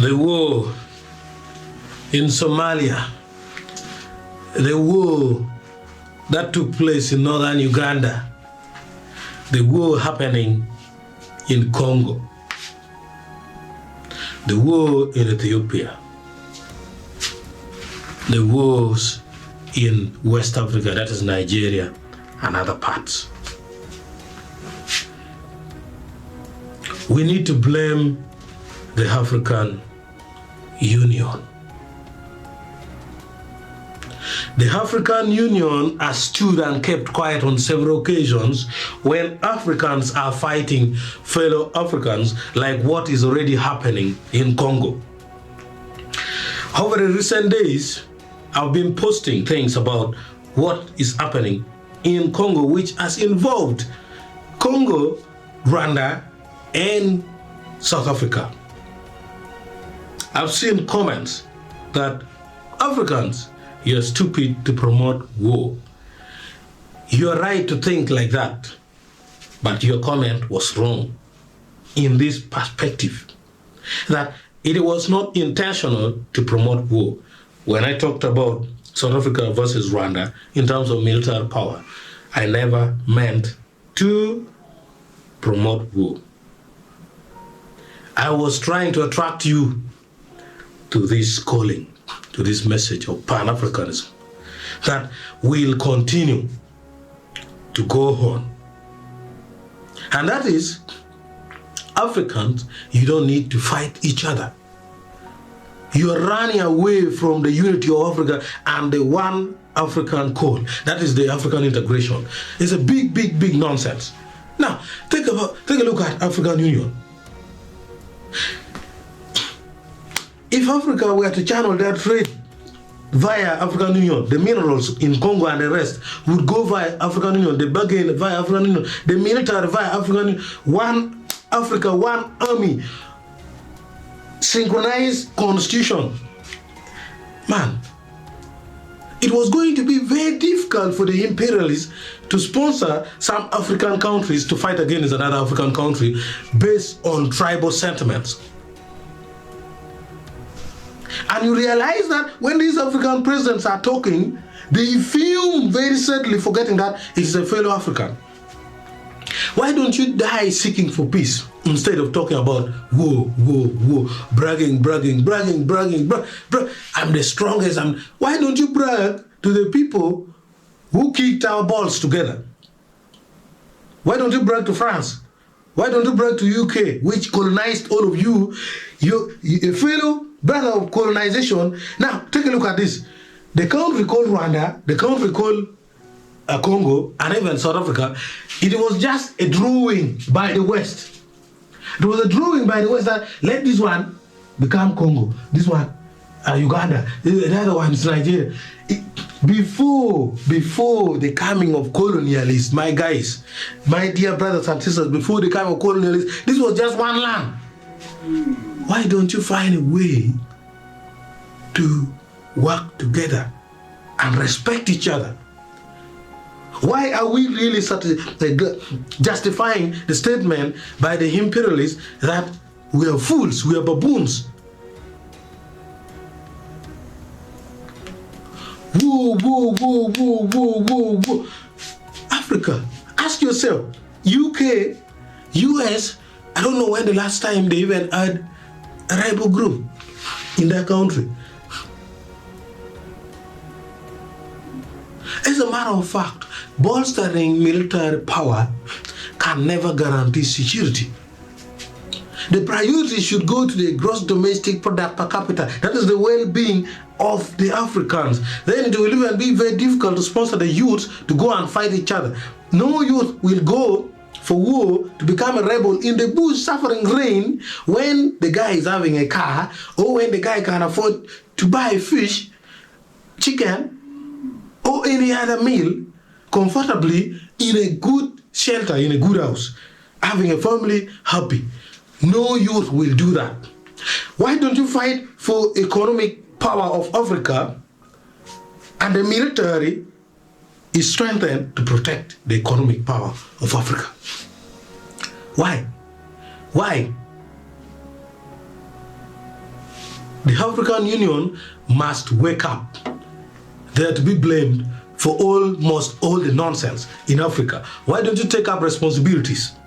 the war in Somalia, the war that took place in northern Uganda, the war happening in Congo, the war in Ethiopia, the wars in West Africa, that is Nigeria and other parts. We need to blame the African Union. The African Union has stood and kept quiet on several occasions when Africans are fighting fellow Africans, like what is already happening in Congo. Over the recent days, I've been posting things about what is happening in Congo, which has involved Congo, Rwanda, and South Africa. I've seen comments that Africans, you're stupid to promote war. You're right to think like that, but your comment was wrong in this perspective, that it was not intentional to promote war. When I talked about South Africa versus Rwanda in terms of military power, I never meant to promote war. I was trying to attract you to this calling, to this message of Pan-Africanism, that will continue to go on. And that is, Africans, you don't need to fight each other. You are running away from the unity of Africa and the one African call. That is the African integration. It's a big, big, big nonsense. Now, take a look at African Union. If Africa were to channel their trade via African Union, the minerals in Congo and the rest would go via African Union, the bargain via African Union, the military via African Union, one Africa, one army, synchronized constitution. Man, it was going to be very difficult for the imperialists to sponsor some African countries to fight against another African country based on tribal sentiments. And you realize that when these African presidents are talking, they film very certainly forgetting that it's a fellow African. Why don't you die seeking for peace instead of talking about war, bragging, I'm the strongest. Why don't you brag to the people who kicked our balls together? Why don't you brag to France? Why don't you brag to UK, which colonized all of you? You a fellow brother of colonization. Now, take a look at this. The country called Rwanda, the country called Congo, and even South Africa, it was just a drawing by the West. It was a drawing by the West that let this one become Congo, this one Uganda, the other one is Nigeria. Before the coming of colonialists, my guys, my dear brothers and sisters, before the coming of colonialists, this was just one land. Why don't you find a way to work together and respect each other? Why are we really justifying the statement by the imperialists that we are fools, we are baboons? Whoa. Africa, ask yourself, UK, US, I don't know when the last time they even had a rebel group in their country. As a matter of fact, bolstering military power can never guarantee security. The priority should go to the gross domestic product per capita. That is the well-being of the Africans. Then it will even be very difficult to sponsor the youth to go and fight each other. No youth will go for war to become a rebel in the bush suffering rain when the guy is having a car, or when the guy can afford to buy fish, chicken, or any other meal comfortably in a good shelter, in a good house, having a family happy. No youth will do that. Why don't you fight for economic power of Africa, and the military is strengthened to protect the economic power of Africa? Why? The African Union must wake up. They are to be blamed for almost all the nonsense in Africa. Why don't you take up responsibilities?